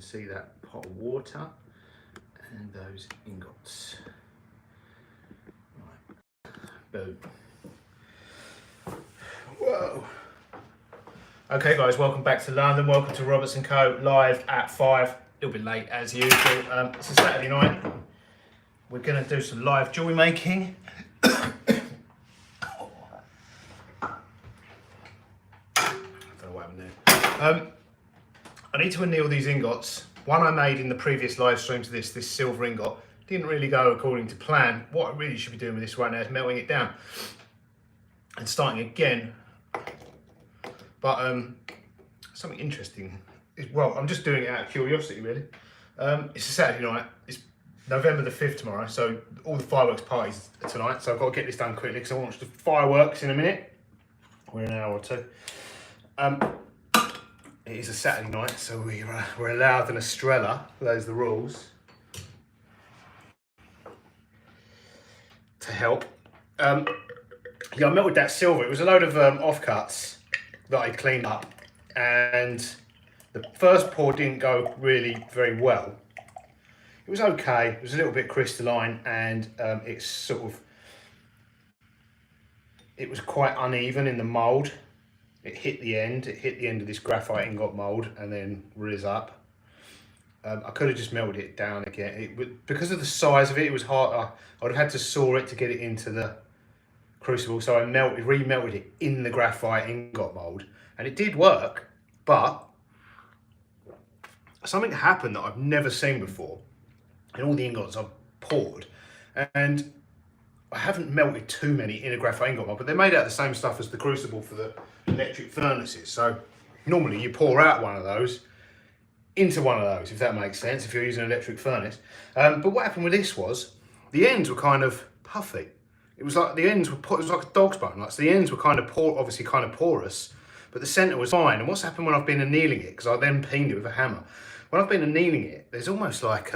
see that pot of water and those ingots. Right. Boom. Whoa. Okay guys, welcome back to London. Welcome to Roberts & Co. live at 5. A little bit late as usual. It's a Saturday night. We're going to do some live jewellery making. I don't know what happened there. I need to anneal these ingots. One I made in the previous live stream to this silver ingot. Didn't really go according to plan. What I really should be doing with this right now is melting it down and starting again. But something interesting is, well, I'm just doing it out of curiosity really. It's a Saturday night. It's November the 5th tomorrow, so all the fireworks parties are tonight, so I've got to get this done quickly because I want to watch the fireworks in a minute. We're an hour or two. It is a Saturday night, so we're allowed an Estrella, those are the rules, to help. Yeah, I melted that silver. It was a load of offcuts that I cleaned up, and the first pour didn't go really very well. It was okay, it was a little bit crystalline, and it was quite uneven in the mould. It hit the end of this graphite ingot mould and then riz up. I could have just melted it down again. Because of the size of it, it was hard. I would have had to saw it to get it into the crucible, so I remelted it in the graphite ingot mould, and it did work, but something happened that I've never seen before in all the ingots I've poured, and I haven't melted too many in a graphite ingot mold, but they're made out of the same stuff as the crucible for the electric furnaces. So normally you pour out one of those into one of those, if that makes sense, if you're using an electric furnace. But what happened with this was the ends were kind of puffy. It was like the ends were, it was like a dog's bone. Like, so the ends were kind of obviously kind of porous, but the centre was fine. And what's happened when I've been annealing it, because I then peened it with a hammer. When I've been annealing it, there's almost like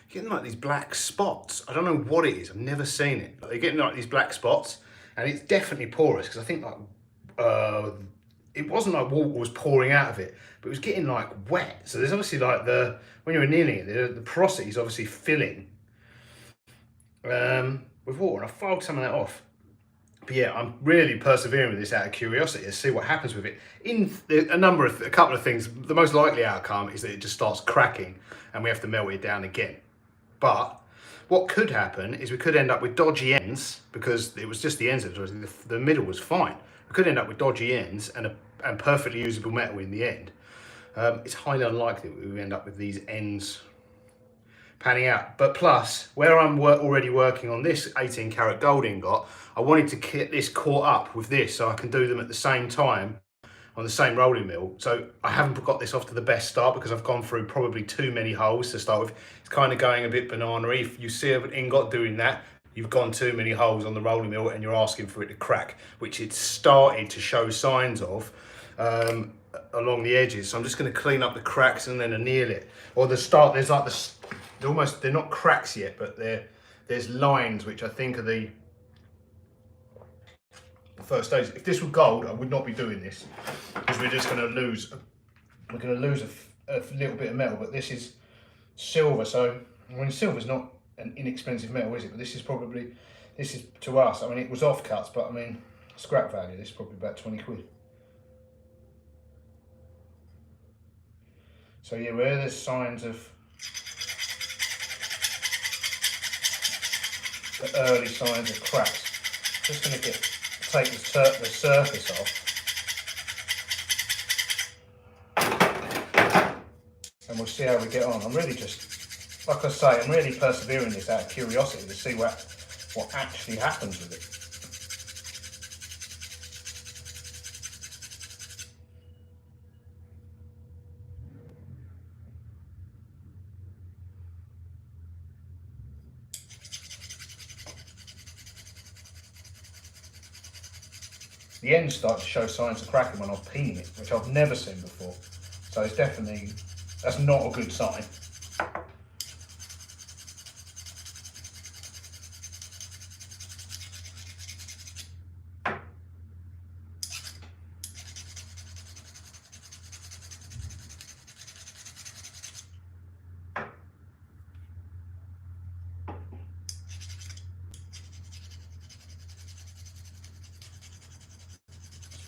getting like these black spots. I don't know what it is. I've never seen it. But they're getting like these black spots, and it's definitely porous because I think like it wasn't like water was pouring out of it, but it was getting like wet. So there's obviously like when you're annealing it, the porosity is obviously filling with water, and I filed some of that off. But yeah, I'm really persevering with this out of curiosity to see what happens with it. In a couple of things, the most likely outcome is that it just starts cracking and we have to melt it down again. But what could happen is we could end up with dodgy ends, because it was just the ends that the middle was fine. We could end up with dodgy ends and perfectly usable metal in the end. It's highly unlikely that we end up with these ends panning out. But plus, where I'm already working on this 18 karat gold ingot, I wanted to get this caught up with this so I can do them at the same time on the same rolling mill. So I haven't got this off to the best start because I've gone through probably too many holes to start with. It's kind of going a bit banana-y. If you see an ingot doing that, you've gone too many holes on the rolling mill and you're asking for it to crack, which it started to show signs of along the edges. So I'm just going to clean up the cracks and then anneal it. Or there's like they're not cracks yet, but there's lines which I think are the first stage. If this were gold, I would not be doing this because we're just going to lose. We're going to lose a little bit of metal, but this is silver. So I mean, silver's not an inexpensive metal, is it? But this is to us. I mean, it was offcuts, but I mean, scrap value. This is probably about 20 quid. So yeah, where there's signs of the early signs of cracks, just going to take the surface off, and we'll see how we get on. I'm really just, like I say, I'm really persevering this out of curiosity to see what actually happens with it. The ends start to show signs of cracking when I'm peening it, which I've never seen before. So it's definitely, that's not a good sign.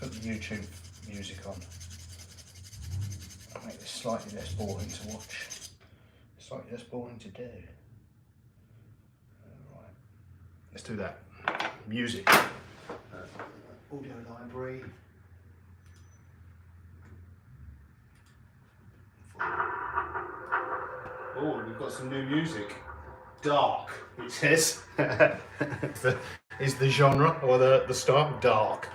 put the YouTube music on. I'll make this slightly less boring to watch, slightly less boring to do. Right, let's do that. Music. Audio library. Oh, we've got some new music. Dark, it says. Is the genre or the style dark?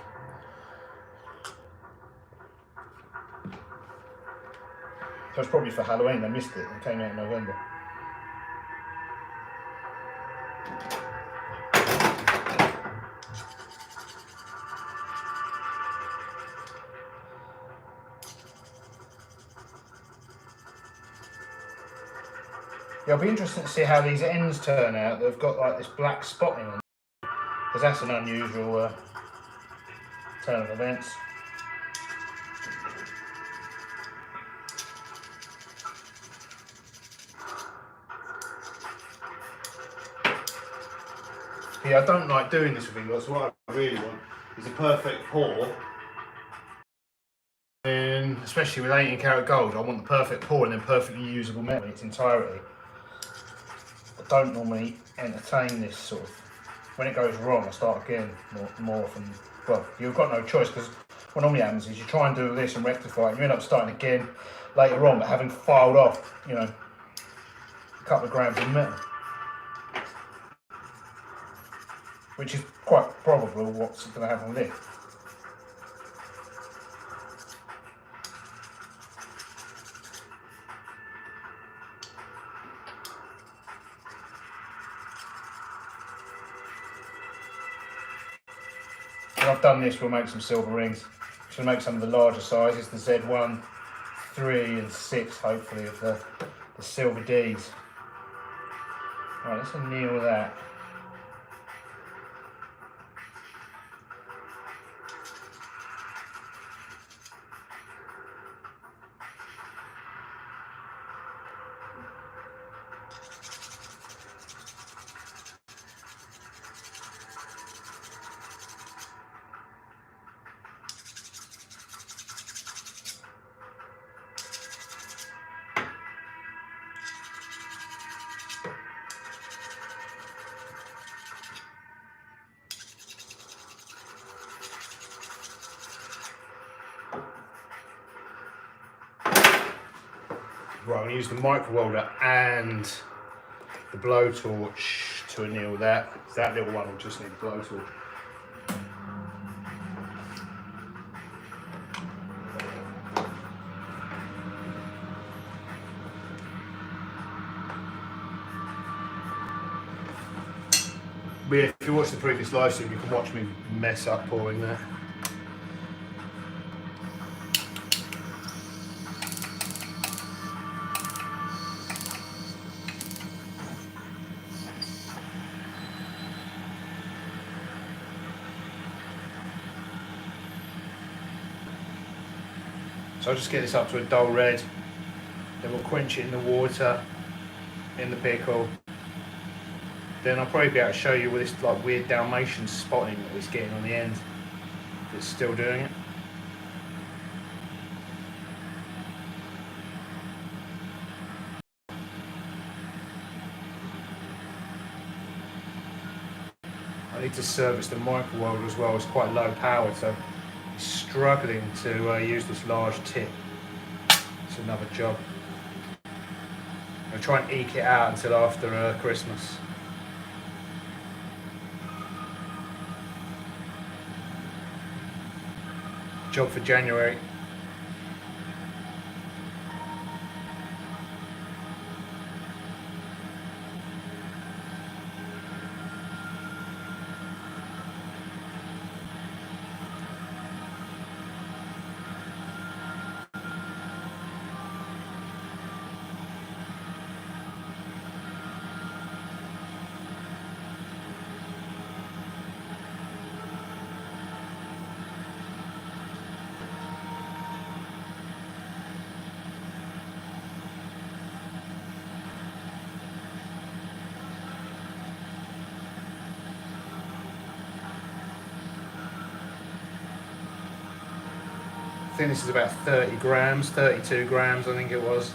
So it's probably for Halloween. They missed it. It came out in November. Yeah, it'll be interesting to see how these ends turn out. They've got like this black spotting on them, because that's an unusual turn of events. Yeah, I don't like doing this with ingots. What I really want is a perfect pour. And especially with 18 karat gold, I want the perfect pour and then perfectly usable metal in its entirety. I don't normally entertain this sort of. When it goes wrong, I start again more often. Well, you've got no choice, because what normally happens is you try and do this and rectify it, and you end up starting again later on, but having filed off, you know, a couple of grams of metal. Which is quite probably what's going to happen with it. When I've done this, we'll make some silver rings. We'll make some of the larger sizes, the Z1, 3 and 6 hopefully of the silver Ds. Right, let's anneal that. Right, I'm going to use the micro welder and the blowtorch to anneal that. That little one will just need a blowtorch. But yeah, if you watch the previous live stream, you can watch me mess up pouring that. So I'll just get this up to a dull red, then we'll quench it in the water, in the pickle. Then I'll probably be able to show you with this like weird Dalmatian spotting that it's getting on the end. It's still doing it. I need to service the micro welder as well. It's quite low powered, so it's struggling to use this large tip. It's another job. I'll try and eke it out until after Christmas. Job for January. think this is about 30 grams, 32 grams I think it was.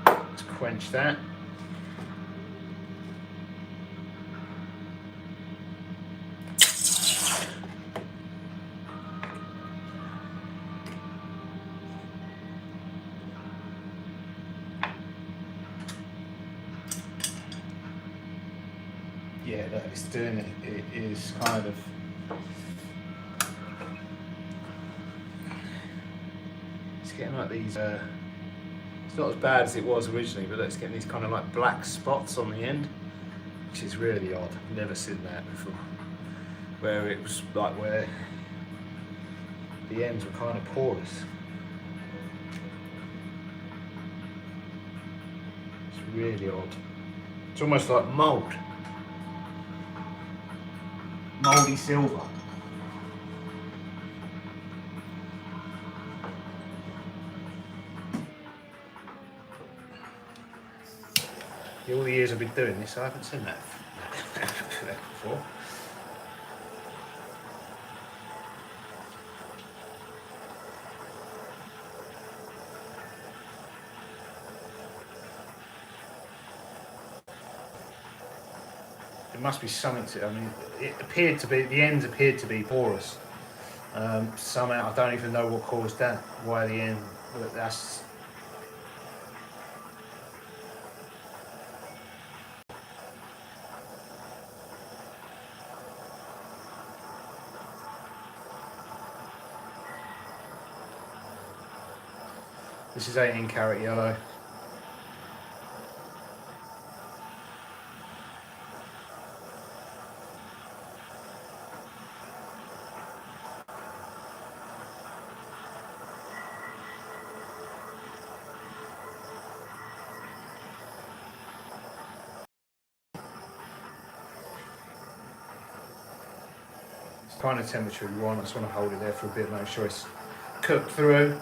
Let's quench that. Yeah, look, it's doing it. It is kind of. It's getting like these. It's not as bad as it was originally, but it's getting these kind of like black spots on the end, which is really odd. I've never seen that before. Where it was like where the ends were kind of porous. It's really odd. It's almost like mould. Mouldy silver. All the years I've been doing this, I haven't seen that before. It must be something to, I mean, it appeared to be, the ends appeared to be porous. Somehow, I don't even know what caused that, why the end, but that's. This is 18 karat yellow. It's the kind of temperature you want. I just want to hold it there for a bit, make sure it's cooked through.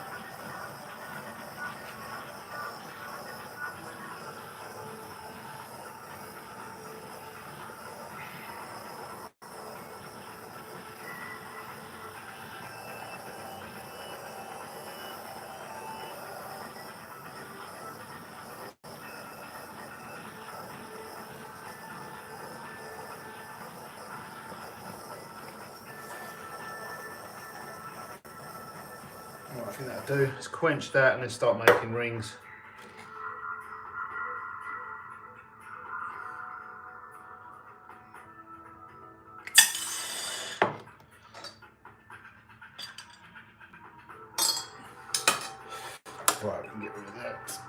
What I think that'll do is quench that and then start making rings. Right, we can get rid of that.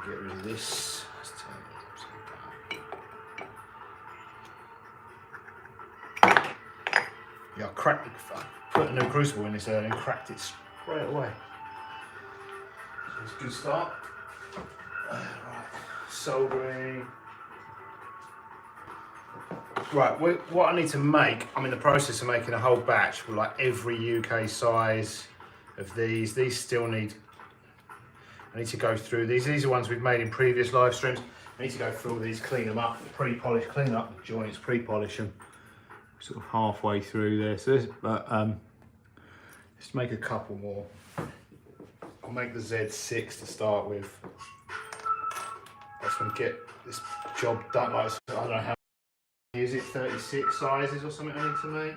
Get rid of this. Let's turn it upside down. Yeah, I cracked it. I put a new crucible in this earlier and cracked it straight away. So it's a good start. Right, soldering. Right, what I need to make, I'm in the process of making a whole batch with like every UK size of these. These still need, I need to go through these. These are ones we've made in previous live streams. I need to go through all these, clean them up, pre-polish, clean up the joints, pre-polish them. Sort of halfway through there. So this, but let's make a couple more. I'll make the Z6 to start with. I just want to get this job done. Like, I don't know how Is it 36 sizes or something I need to make?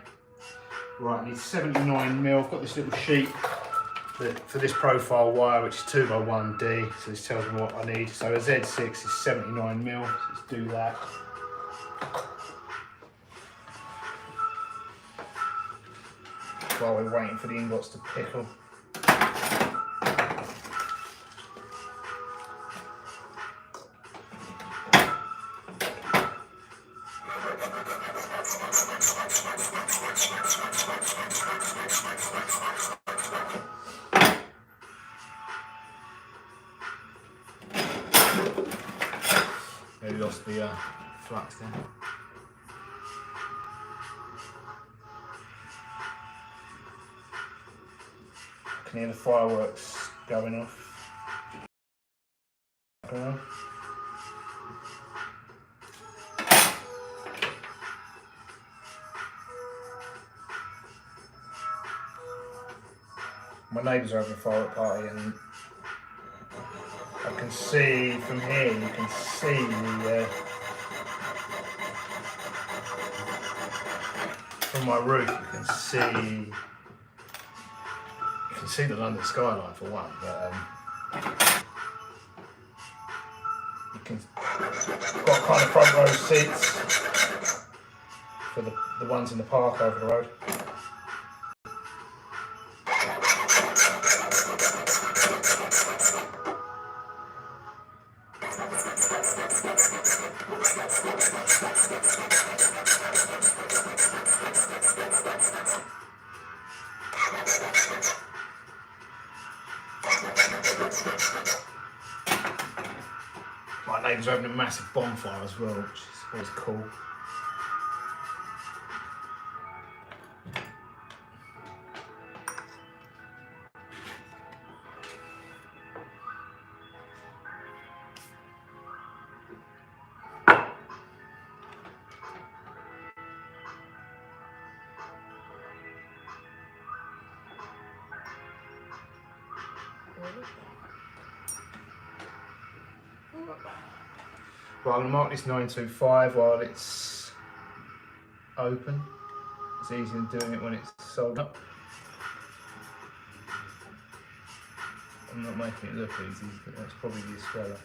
Right, I need 79mm. I've got this little sheet for this profile wire, which is 2x1D, so this tells me what I need. So a Z6 is 79mm, so let's do that. While we're waiting for the ingots to pickle. Maybe lost the flux there. I can hear the fireworks going off. My neighbours are having a firework party, and I can see from here, you can see the from my roof, you can see the London skyline for one, but you can got kind of front row seats for the ones in the park over the road. My neighbours are having a massive bonfire as well, which is always cool. Right, I'm going to mark this 925 while it's open. It's easier than doing it when it's sold up. I'm not making it look easy, but that's probably the sweller.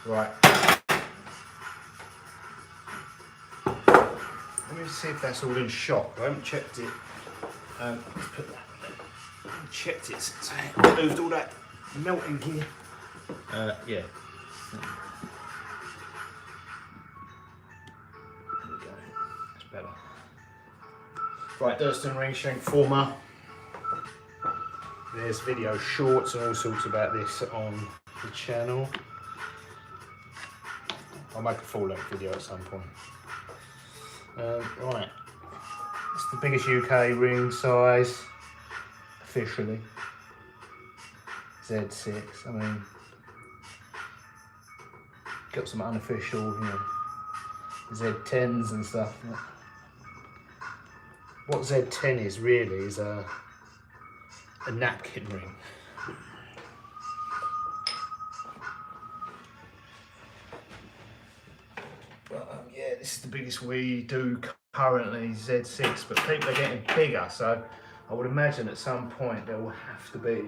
Right. Let me see if that's all in shock. I haven't checked it. Let's put that there. I haven't checked it since I moved all that melting gear. Yeah. There we go. That's better. Right, Durston ring shank former. There's video shorts and all sorts about this on the channel. I'll make a full-length video at some point. Right, it's the biggest UK ring size, officially. Z6, I mean, got some unofficial, you know, Z10s and stuff. What Z10 is really is a napkin ring. Yeah, this is the biggest we do currently, Z6, but people are getting bigger, so I would imagine at some point there will have to be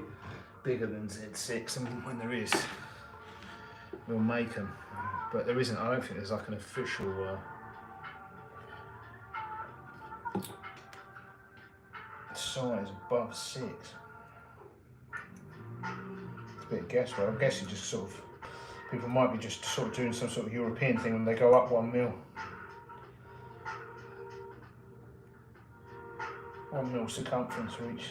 bigger than Z6, and when there is, we'll make them. But there isn't, I don't think there's like an official size above 6. It's a bit of guesswork. I'm guessing just sort of, people might be just sort of doing some sort of European thing when they go up 1 mil. 1 mil circumference for each.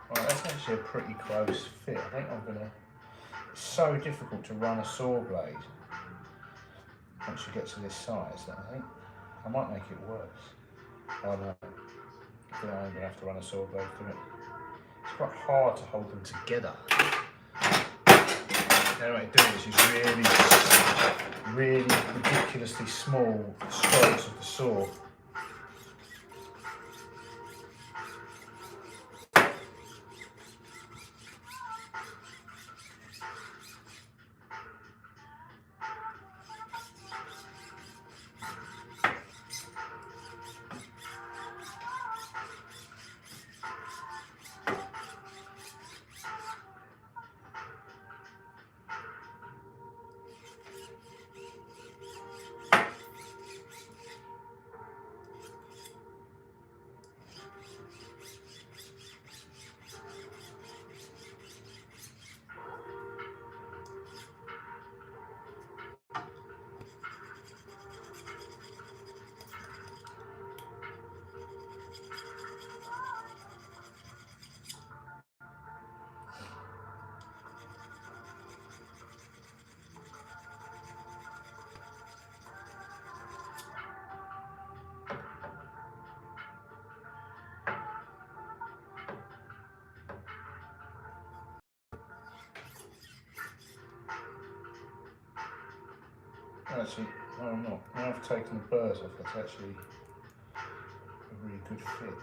Right, that's actually a pretty close fit. I think I'm gonna It's so difficult to run a saw blade once you get to this size that I think I might make it worse. Oh no, I'm going to have to run a saw blade through it. It's quite hard to hold them together. The only way to do it is use really ridiculously small strokes of the saw. Actually, no I'm not. Now I've taken the burrs off, that's actually a really good fit.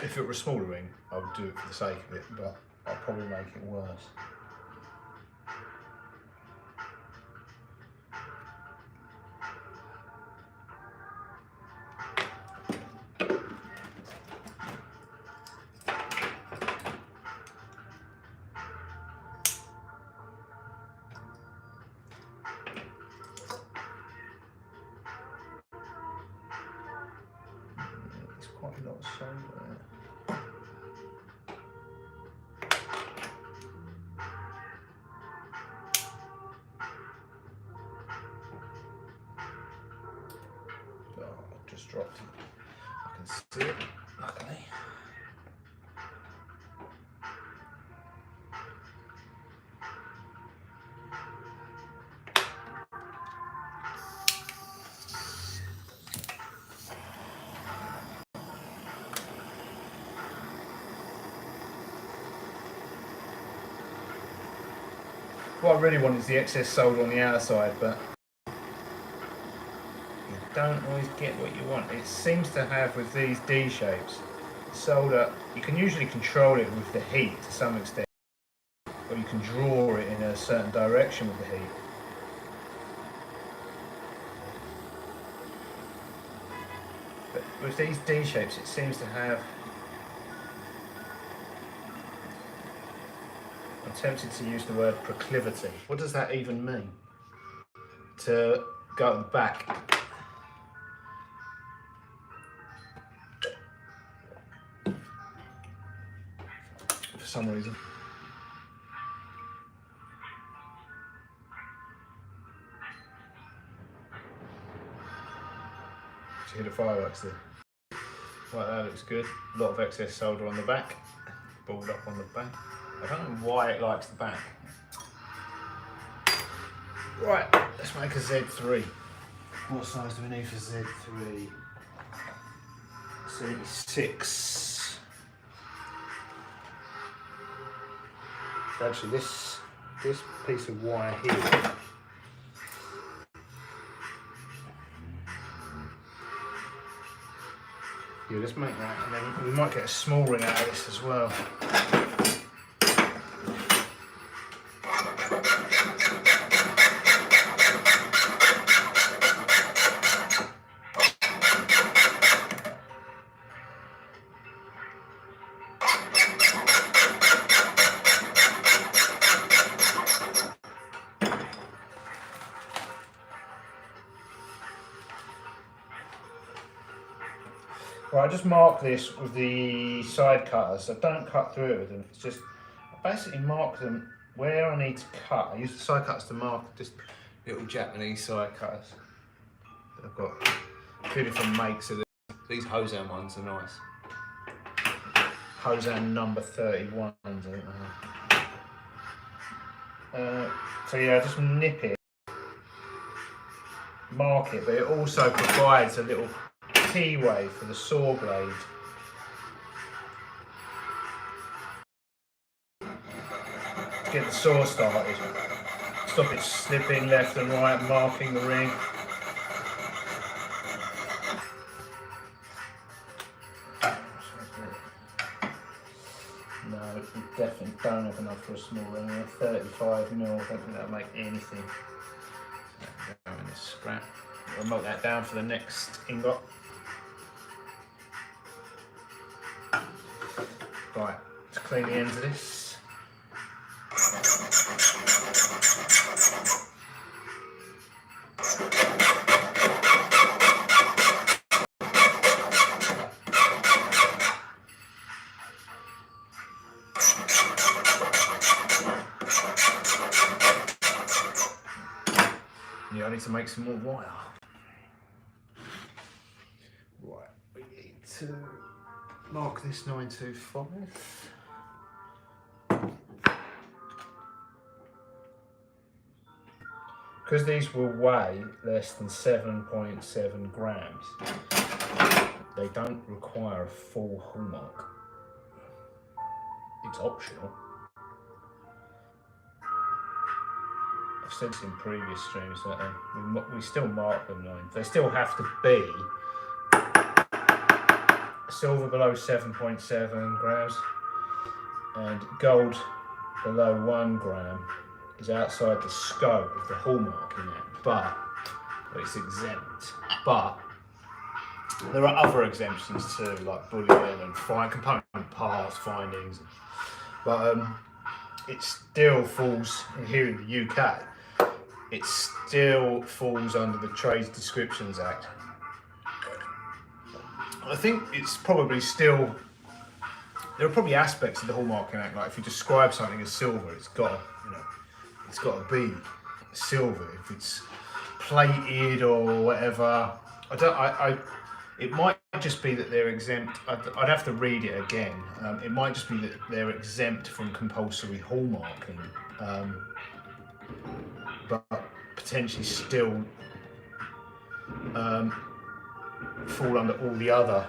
If it were a smaller ring, I would do it for the sake of it, but I'll probably make it worse. There's quite a lot of solder there. Just dropped it. I can see it, luckily. What I really want is the excess solder on the outside, but don't always get what you want. It seems to have, with these D shapes, solder, you can usually control it with the heat to some extent, or you can draw it in a certain direction with the heat. But with these D shapes, it seems to have, I'm tempted to use the word proclivity. What does that even mean? To go at the back. For some reason. Just hit the fireworks there. Right, that looks good. A lot of excess solder on the back. Balled up on the back. I don't know why it likes the back. Right, let's make a Z3. What size do we need for Z3? 76. Actually, this piece of wire here. Yeah, let's make that, and then we might get a small ring out of this as well. Right, I just mark this with the side cutters. I don't cut through it with them. It's just, I basically mark them where I need to cut. I use the side cutters to mark just little Japanese side cutters. I've got a few different makes of this. These Hosan ones are nice. Hosan number 31s, I think they are. So yeah, just nip it, mark it, but it also provides a little keyway for the saw blade. To get the saw started. Stop it slipping left and right, marking the ring. No, we definitely don't have enough for a small ring. 35mm, I don't think that'll make anything. Go in this scrap. We'll melt that down for the next ingot. Right, let's clean the ends of this. Yeah, I need to make some more wire. Right, we need to mark this 925. Because these will weigh less than 7.7 grams, they don't require a full hallmark. It's optional. I've said this in previous streams that we still mark them 9. They still have to be silver below 7.7 grams and gold below 1 gram is outside the scope of the hallmark in that, but it's exempt. But there are other exemptions too, like bullion and fine component parts findings. But it still falls here in the UK. It still falls under the Trade Descriptions Act. I think it's probably still. There are probably aspects of the Hallmarking Act, like if you describe something as silver, it's got to be silver. If it's plated or whatever, it might just be that they're exempt. I'd have to read it again. It might just be that they're exempt from compulsory hallmarking, but potentially still fall under all the other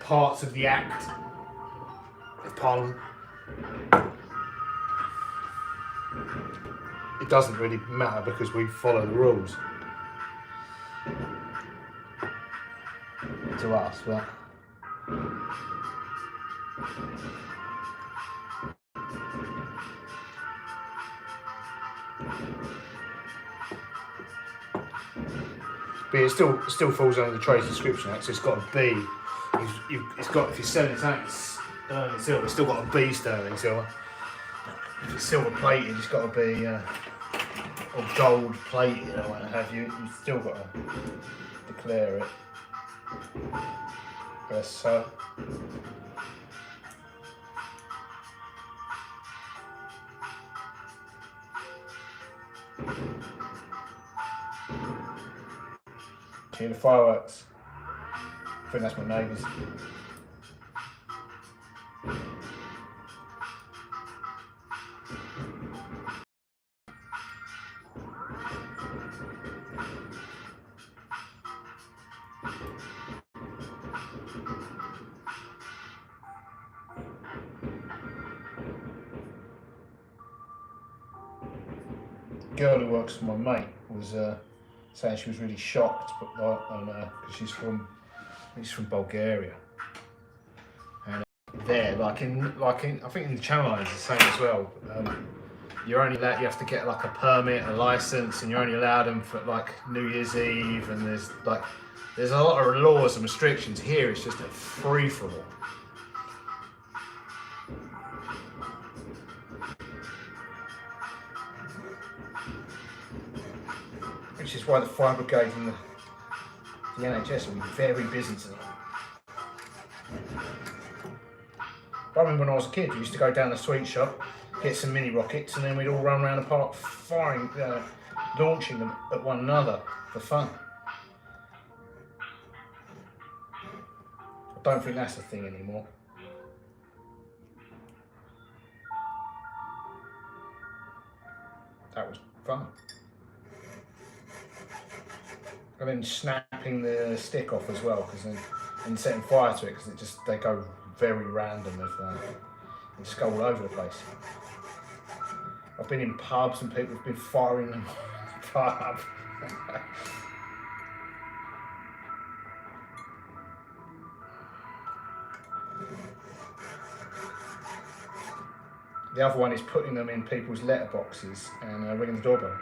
parts of the Act of Parliament. It doesn't really matter because we follow the rules to us, but it still falls under the Trade Description Act. So it's got to be. It's got, if you're selling something sterling silver, it's still got to be sterling silver. If it's silver plated, it's got to be or gold plated or what have you. You've still got to declare it. Yes, so. See the fireworks. I think that's my neighbours. The girl who works for my mate was saying she was really shocked, because she's from Bulgaria, and there, like in I think in the Channel Islands, it's the same as well. You're only allowed, you have to get like a permit, a license, and you're only allowed them for like New Year's Eve, and there's a lot of laws and restrictions. Here it's just a free for all. Which is why the fire brigade and the NHS will be very busy tonight. I remember when I was a kid, we used to go down the sweet shop, get some mini rockets, and then we'd all run around the park firing, launching them at one another. for fun. I don't think that's a thing anymore. That was fun. And then snapping the stick off as well, because then and setting fire to it, because they go very random if they just go all over the place. I've been in pubs and people have been firing them in the pub. The other one is putting them in people's letterboxes and ringing the doorbell.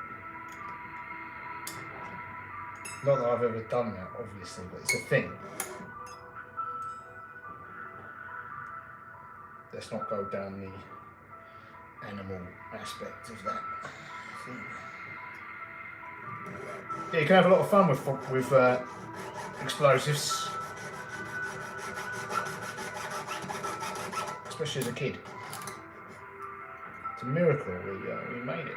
Not that I've ever done that, obviously, but it's a thing. Let's not go down the animal aspect of that thing. Yeah, you can have a lot of fun with explosives, especially as a kid. It's a miracle we made it.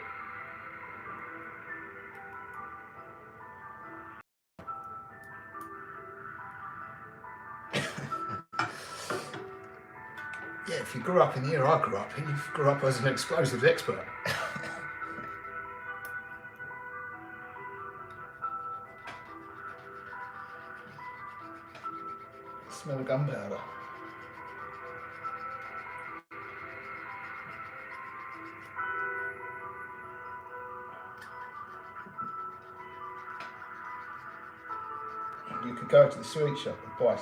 Yeah, if you grew up in the era I grew up in, you grew up as an explosives expert. Smell gunpowder. You could go to the sweet shop and buy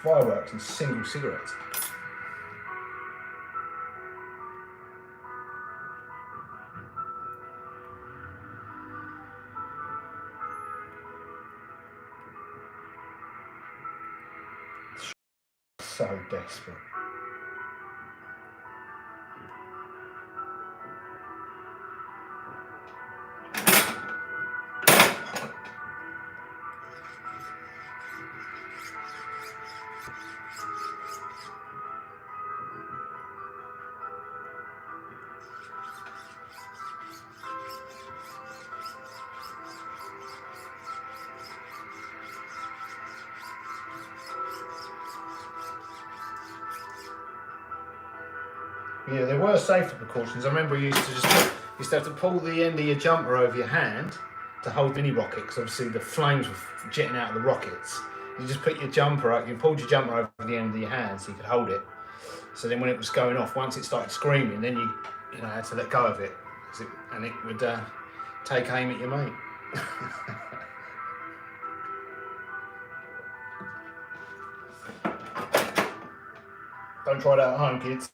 fireworks and single cigarettes. So desperate. Yeah, there were safety precautions. I remember you used to have to pull the end of your jumper over your hand to hold mini rocket, because obviously the flames were jetting out of the rockets. You just put your jumper up, you pulled your jumper over the end of your hand so you could hold it. So then when it was going off, once it started screaming, then you had to let go of it, and it would take aim at your mate. Don't try that at home, kids.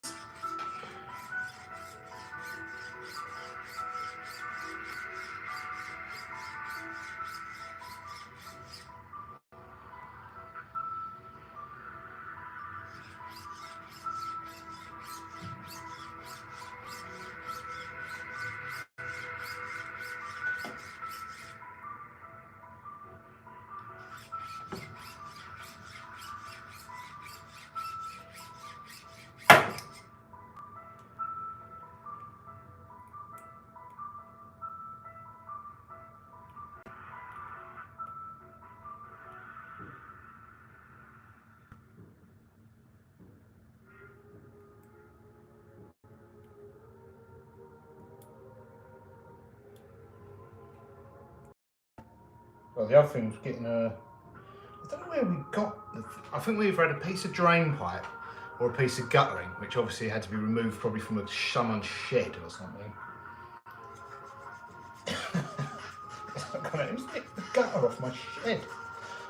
Well, the other thing was getting I don't know where we got, I think we either had a piece of drain pipe or a piece of guttering, which obviously had to be removed probably from someone's shed or something. Who's nicked the gutter off my shed?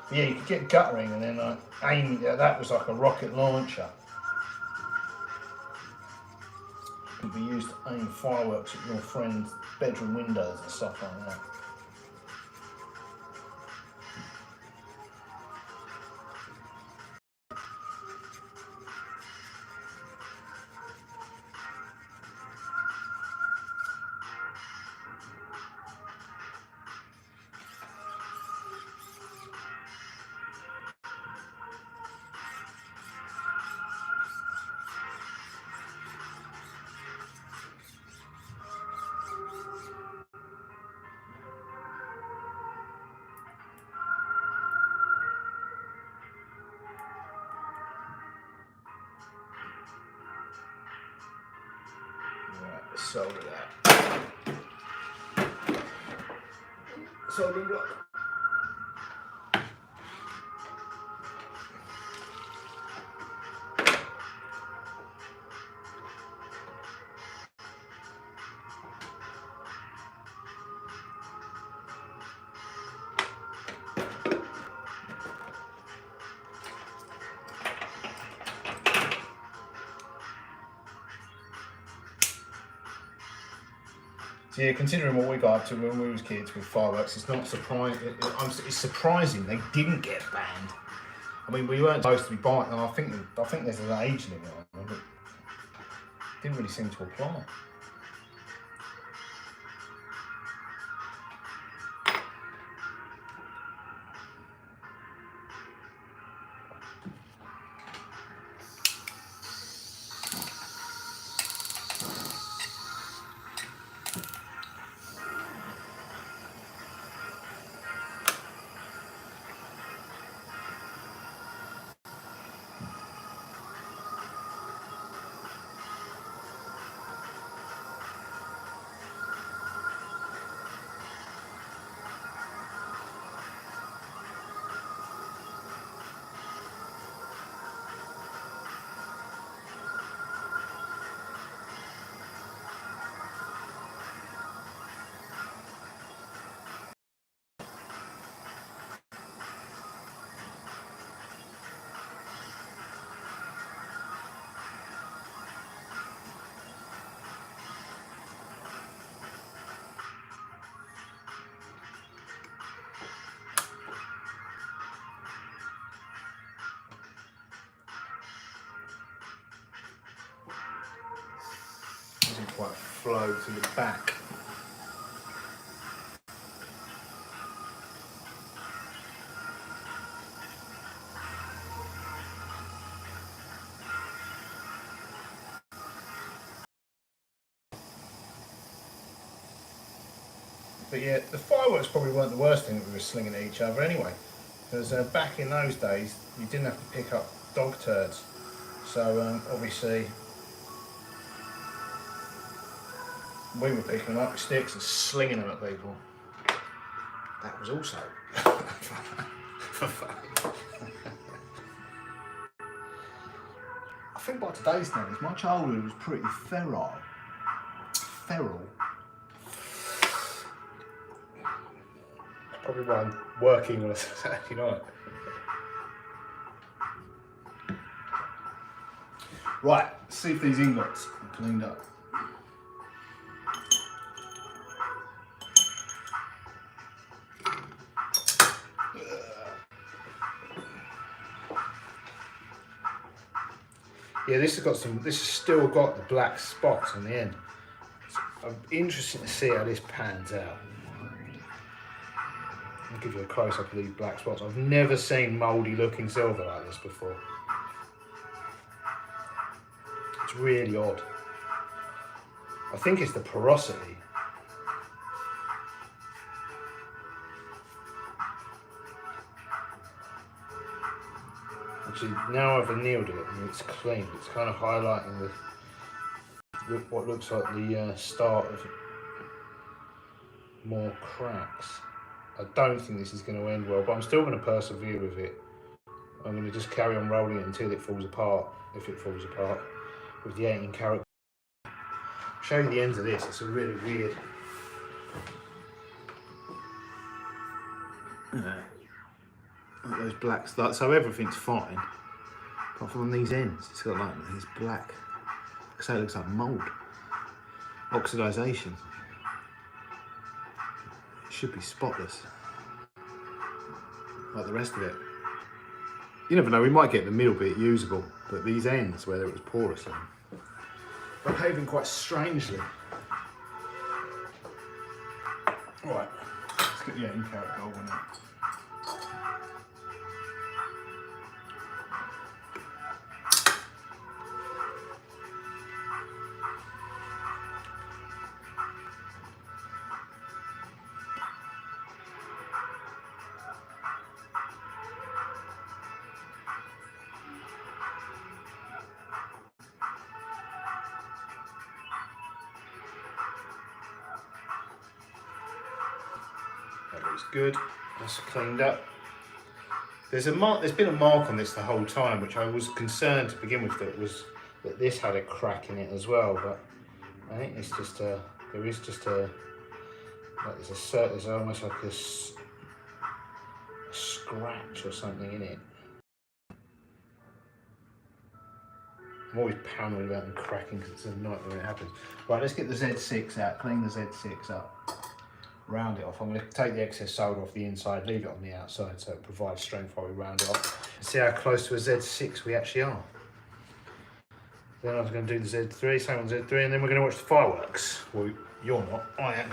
But yeah, you could get guttering and then aim it, that was like a rocket launcher. It could be used to aim fireworks at your friend's bedroom windows and stuff like that. Solder that. Soldering block. So yeah, considering what we got up to when we was kids with fireworks, it's not surprising. It's surprising they didn't get banned. I mean, we weren't supposed to be buying. I think there's an age limit on them, but it didn't really seem to apply. Doesn't quite flow to the back. But yeah, the fireworks probably weren't the worst thing that we were slinging at each other anyway. Because back in those days, you didn't have to pick up dog turds. So obviously, we were picking them up with sticks and slinging them at people. That was also for fun. I think by today's standards, my childhood was pretty feral. Probably why I'm working on a Saturday night. Right, let's see if these ingots are cleaned up. Yeah, this has still got the black spots on the end. So I'm interested to see how this pans out. I'll give you a close up of these black spots. I've never seen mouldy looking silver like this before. It's really odd. I think it's the porosity. Actually, now I've annealed it and it's clean. It's kind of highlighting what looks like the start of more cracks. I don't think this is going to end well, but I'm still going to persevere with it. I'm going to just carry on rolling it until it falls apart, if it falls apart, with the 18 carat. I'll show you the ends of this. It's a really weird. Like those black stuff. So everything's fine, apart from these ends. It's got like these black. So it looks like mould, oxidization. Should be spotless, like the rest of it. You never know, we might get the middle bit usable, but these ends, where it was porous, are behaving quite strangely. Right, let's get the 18 carat gold one out. It's good. That's cleaned up. There's been a mark on this the whole time, which I was concerned to begin with that this had a crack in it as well. But I think it's just a. There is just a. Like there's almost like a scratch or something in it. I'm always paranoid about them cracking because it's a nightmare when it happens. Right, let's get the Z6 out, clean the Z6 up, round it off. I'm going to take the excess solder off the inside, leave it on the outside so it provides strength while we round it off. And see how close to a Z6 we actually are. Then I was going to do the Z3, same on Z3, and then we're going to watch the fireworks. Well, you're not, I am.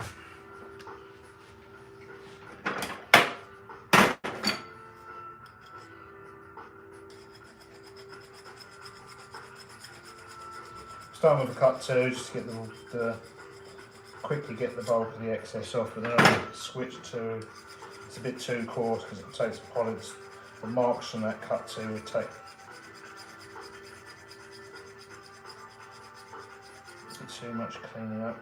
Start with a cut 2 just to get quickly get the bulk of the excess off, but then I'm going to switch to, it's a bit too coarse because it takes polish, the marks from that cut 2 would take a bit too much cleaning up.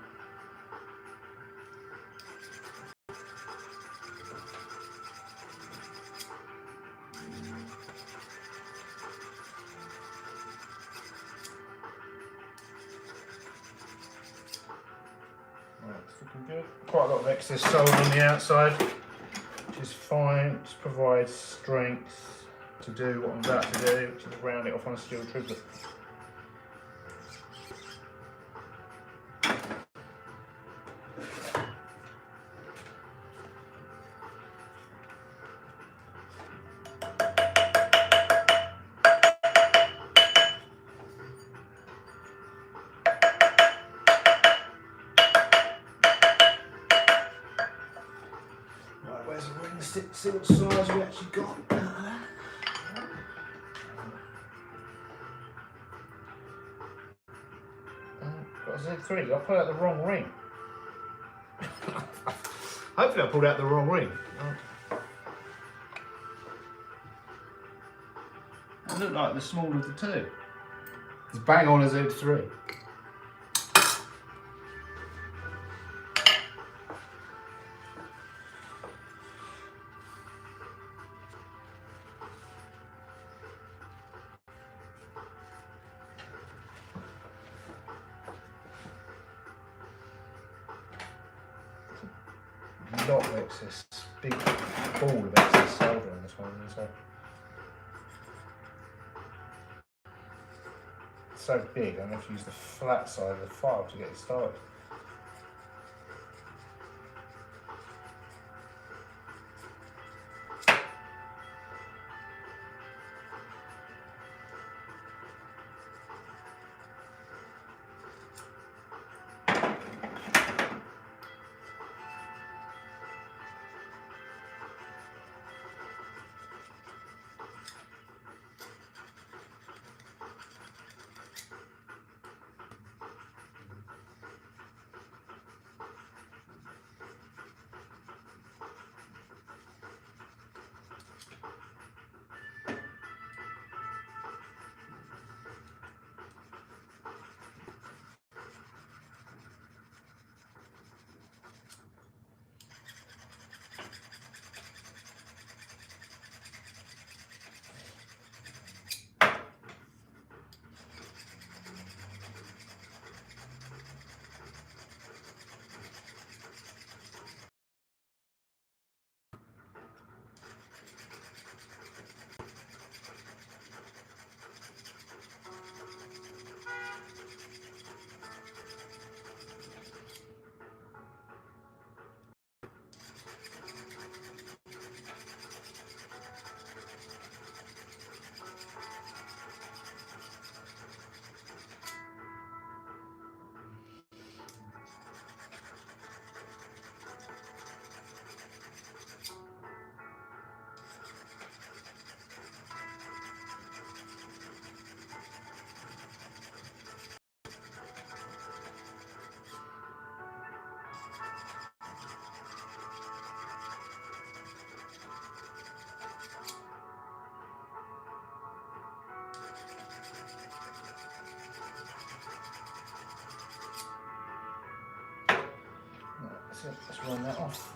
Good. Quite a lot of excess solder on the outside, which is fine. Just provides strength to do what I'm about to do, which is round it off on a steel triplet. See what size we actually got. Got a Z3. I pulled out the wrong ring. Hopefully I pulled out the wrong ring. It looked like the smaller of the two. It's bang on a Z3. Lot of excess, big ball of excess solder on this one, so it's so big I'm going to have to use the flat side of the file to get it started. Let's run that off.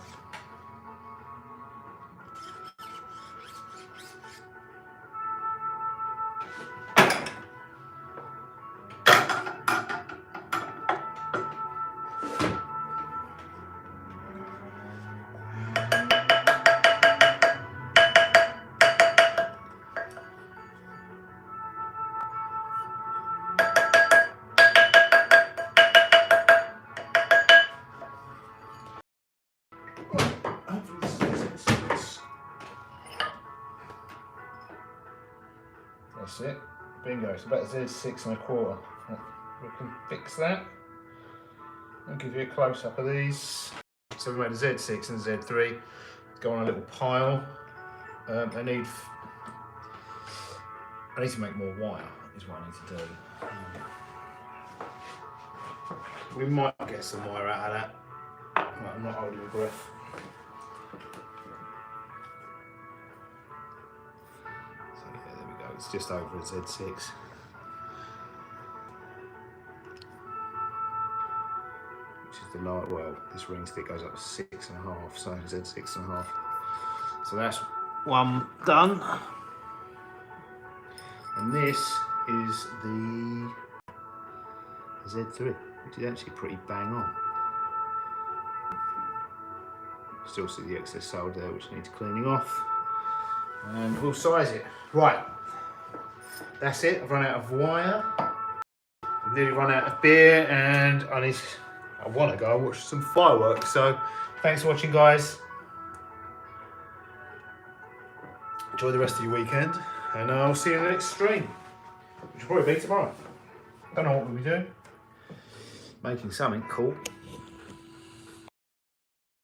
That's it. Bingo. It's about Z6¼ We can fix that. I'll give you a close up of these. So we made a Z6 and a Z3. Go on a little pile. I need to make more wire, is what I need to do. We might get some wire out of that. I'm not holding my breath. So yeah, there we go. It's just over a Z6. Which is the light. Well, this ring stick goes up to 6½, so Z6½. So that's one done. And this is the Z3, which is actually pretty bang on. Still see the excess solder there, which needs cleaning off. And we'll size it. Right, that's it. I've run out of wire. I've nearly run out of beer, and I want to go and watch some fireworks. So thanks for watching, guys. Enjoy the rest of your weekend, and I'll see you in the next stream, which will probably be tomorrow. Don't know what we'll be doing. Making something cool.